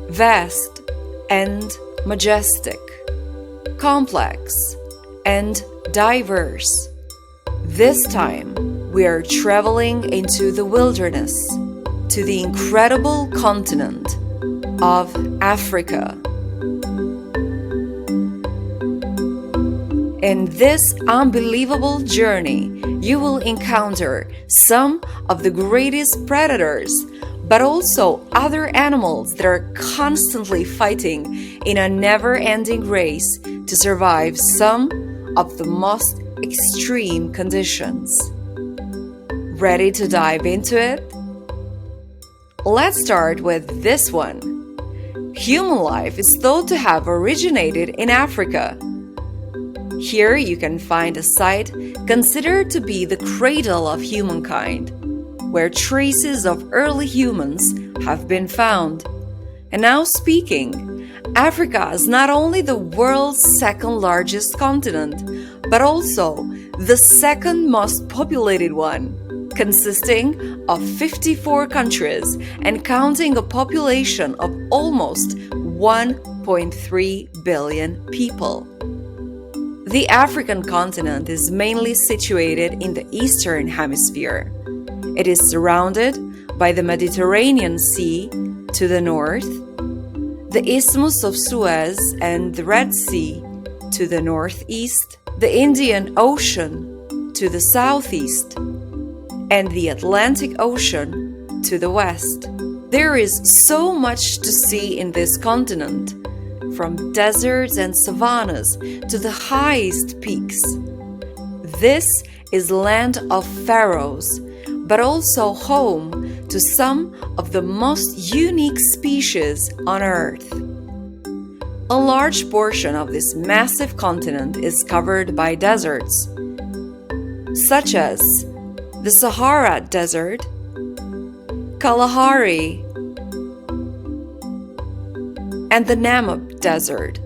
vast and majestic, complex and diverse. This time, we are traveling into the wilderness, to the incredible continent of Africa. In this unbelievable journey, you will encounter some of the greatest predators, but also other animals that are constantly fighting in a never-ending race to survive some of the most extreme conditions. Ready to dive into it? Let's start with this one. Human life is thought to have originated in Africa. Here you can find a site considered to be the cradle of humankind, where traces of early humans have been found. And now speaking, Africa is not only the world's second largest continent, but also the second most populated one, consisting of 54 countries and counting a population of almost 1.3 billion people. The African continent is mainly situated in the Eastern Hemisphere. It is surrounded by the Mediterranean Sea to the north, the Isthmus of Suez and the Red Sea to the northeast, the Indian Ocean to the southeast, and the Atlantic Ocean to the west. There is so much to see in this continent, from deserts and savannas to the highest peaks. This is land of pharaohs, but also home to some of the most unique species on Earth. A large portion of this massive continent is covered by deserts, such as the Sahara Desert, Kalahari, and the Namib Desert.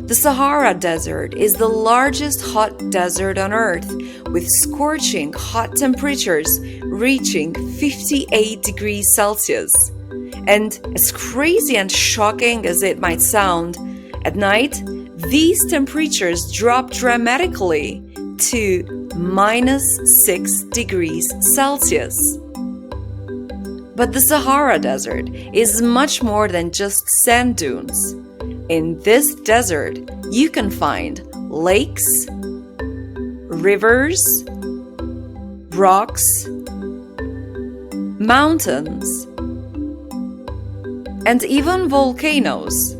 The Sahara Desert is the largest hot desert on Earth, with scorching hot temperatures reaching 58 degrees Celsius. And as crazy and shocking as it might sound, at night, these temperatures drop dramatically to -6 degrees Celsius. But the Sahara Desert is much more than just sand dunes. In this desert, you can find lakes, rivers, rocks, mountains, and even volcanoes.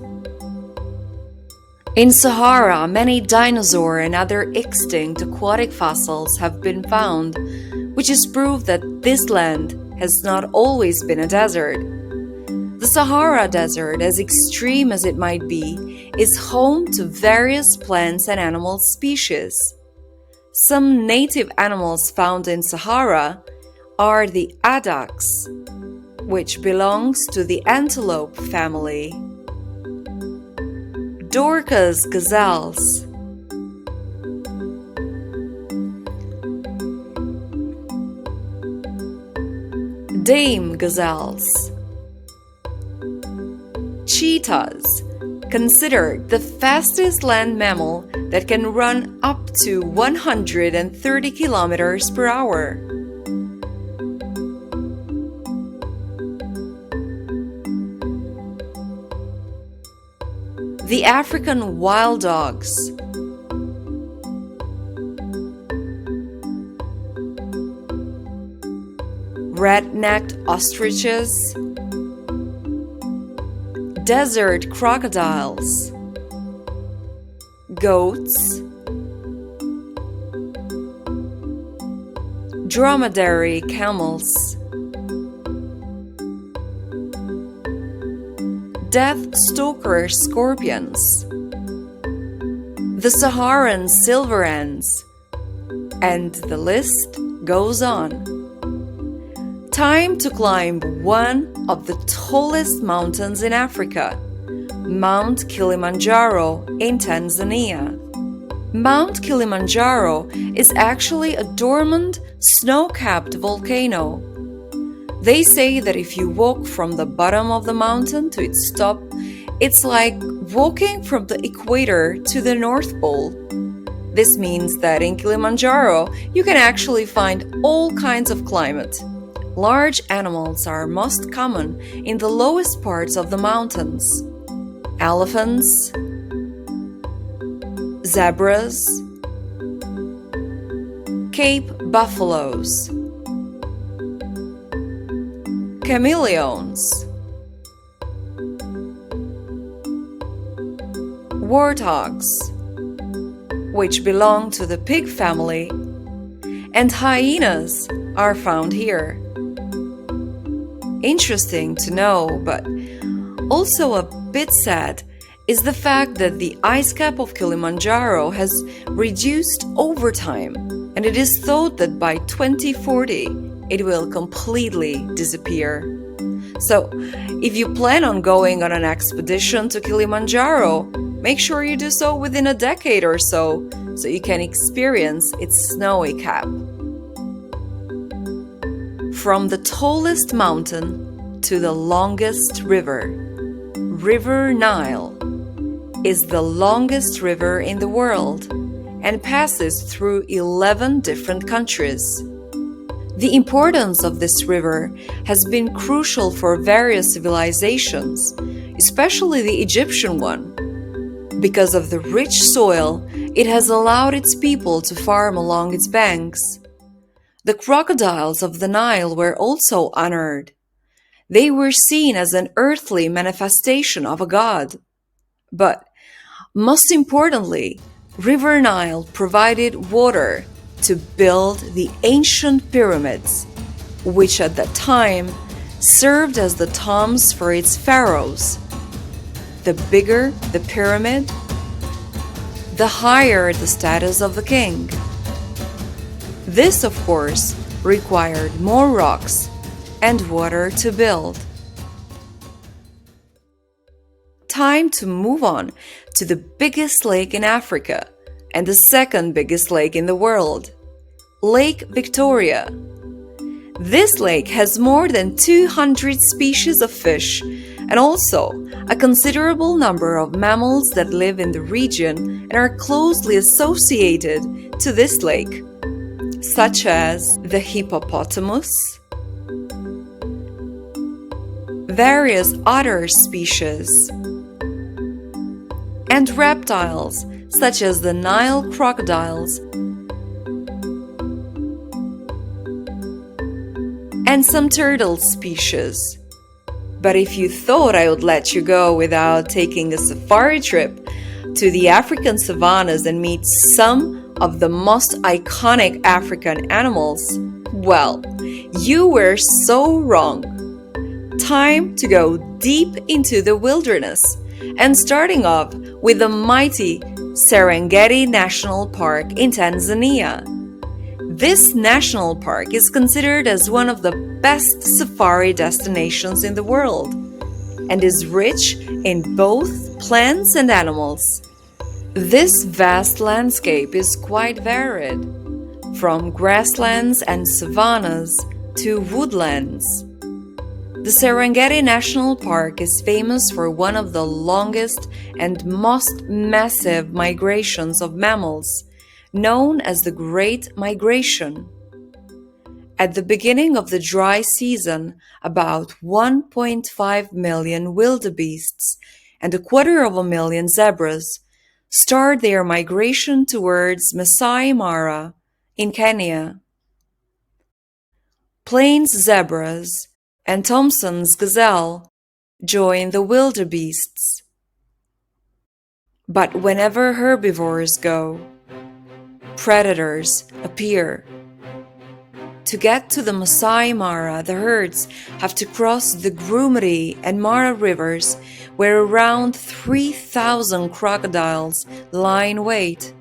In Sahara, many dinosaur and other extinct aquatic fossils have been found, which is proof that this land has not always been a desert. The Sahara Desert, as extreme as it might be, is home to various plants and animal species. Some native animals found in Sahara are the addax, which belongs to the antelope family, Dorcas gazelles, Dame gazelles, cheetahs, considered the fastest land mammal that can run up to 130 kilometers per hour. The African wild dogs, red-necked ostriches, desert crocodiles, goats, dromedary camels, death stalker scorpions, the Saharan silver ants, and the list goes on. Time to climb one of the tallest mountains in Africa, Mount Kilimanjaro in Tanzania. Mount Kilimanjaro is actually a dormant, snow-capped volcano. They say that if you walk from the bottom of the mountain to its top, it's like walking from the equator to the North Pole. This means that in Kilimanjaro, you can actually find all kinds of climate. Large animals are most common in the lowest parts of the mountains. Elephants, zebras, Cape buffaloes, chameleons, warthogs, which belong to the pig family, and hyenas are found here. Interesting to know, but also a bit sad, is the fact that the ice cap of Kilimanjaro has reduced over time, and it is thought that by 2040 it will completely disappear. So, if you plan on going on an expedition to Kilimanjaro, make sure you do so within a decade or so you can experience its snowy cap. From the tallest mountain to the longest river, River Nile is the longest river in the world and passes through 11 different countries. The importance of this river has been crucial for various civilizations, especially the Egyptian one. Because of the rich soil, it has allowed its people to farm along its banks. The crocodiles of the Nile were also honored. They were seen as an earthly manifestation of a god. But most importantly, River Nile provided water to build the ancient pyramids, which at that time served as the tombs for its pharaohs. The bigger the pyramid, the higher the status of the king. This, of course, required more rocks and water to build. Time to move on to the biggest lake in Africa and the second biggest lake in the world, Lake Victoria. This lake has more than 200 species of fish and also a considerable number of mammals that live in the region and are closely associated to this lake, such as the hippopotamus, various otter species, and reptiles such as the Nile crocodiles and some turtle species. But if you thought I would let you go without taking a safari trip to the African savannas and meet some of the most iconic African animals, well, you were so wrong. Time to go deep into the wilderness, and starting off with the mighty Serengeti National Park in Tanzania. This national park is considered as one of the best safari destinations in the world and is rich in both plants and animals. This vast landscape is quite varied, from grasslands and savannas to woodlands. The Serengeti National Park is famous for one of the longest and most massive migrations of mammals, known as the Great Migration. At the beginning of the dry season, about 1.5 million wildebeests and 250,000 zebras start their migration towards Masai Mara in Kenya. Plains zebras and Thompson's gazelle join the wildebeests. But whenever herbivores go, predators appear. To get to the Masai Mara, the herds have to cross the Grumari and Mara rivers, where around 3,000 crocodiles lie in wait.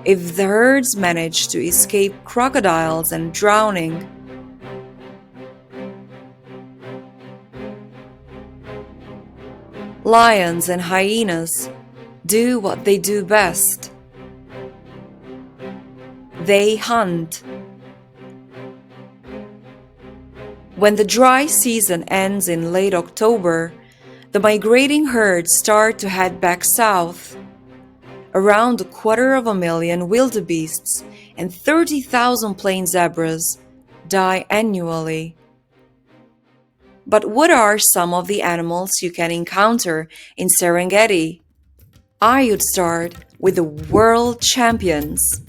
If the herds manage to escape crocodiles and drowning, lions and hyenas do what they do best. They hunt. When the dry season ends in late October, the migrating herds start to head back south. Around 250,000 wildebeests and 30,000 plain zebras die annually. But what are some of the animals you can encounter in Serengeti? I would start with the world champions.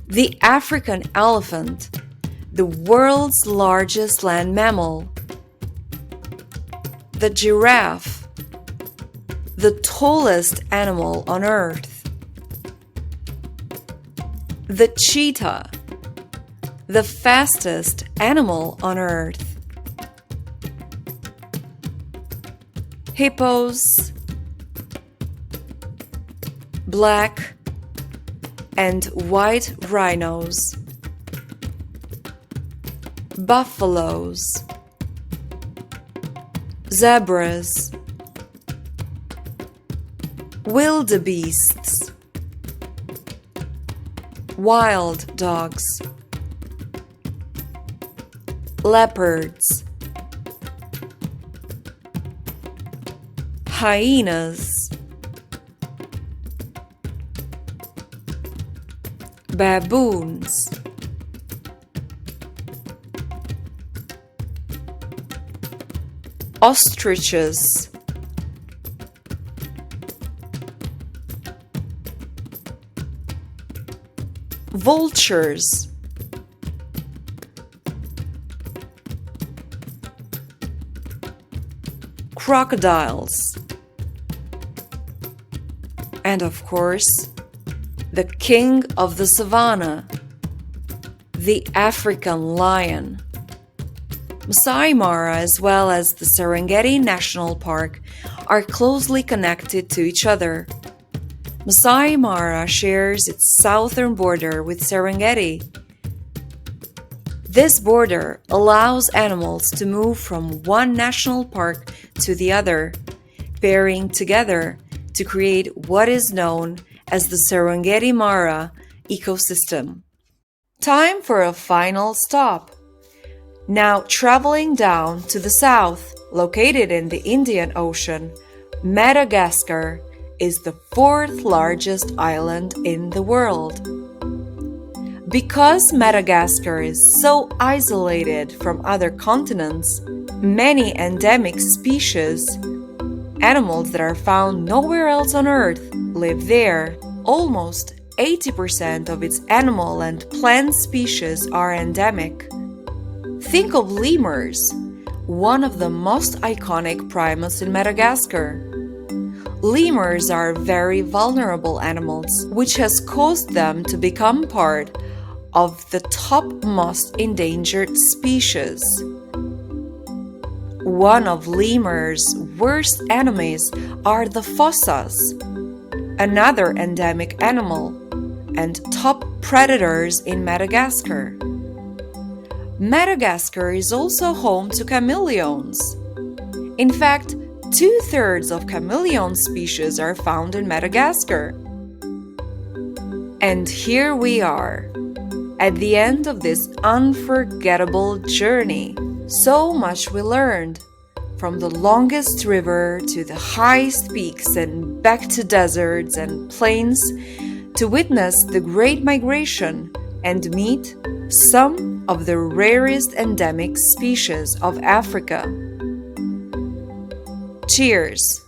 The African elephant, the world's largest land mammal. The giraffe, the tallest animal on Earth. The cheetah, the fastest animal on Earth. Hippos, black and white rhinos. Buffaloes, zebras, wildebeests, wild dogs, leopards, hyenas, baboons, ostriches, vultures, crocodiles, and of course, the king of the savannah, the African lion. Masai Mara as well as the Serengeti National Park are closely connected to each other. Masai Mara shares its southern border with Serengeti. This border allows animals to move from one national park to the other, pairing together to create what is known as the Serengeti Mara ecosystem. Time for a final stop. Now traveling down to the south, located in the Indian Ocean, Madagascar is the fourth largest island in the world. Because Madagascar is so isolated from other continents, many endemic species, animals that are found nowhere else on Earth, live there. Almost 80% of its animal and plant species are endemic. Think of lemurs, one of the most iconic primates in Madagascar. Lemurs are very vulnerable animals, which has caused them to become part of the top most endangered species. One of lemurs' worst enemies are the fossas, another endemic animal, and top predators in Madagascar. Madagascar is also home to chameleons. In fact, 2/3 of chameleon species are found in Madagascar. And here we are, at the end of this unforgettable journey. So much we learned, from the longest river to the highest peaks and back to deserts and plains, to witness the Great Migration and meet some of the rarest endemic species of Africa. Cheers!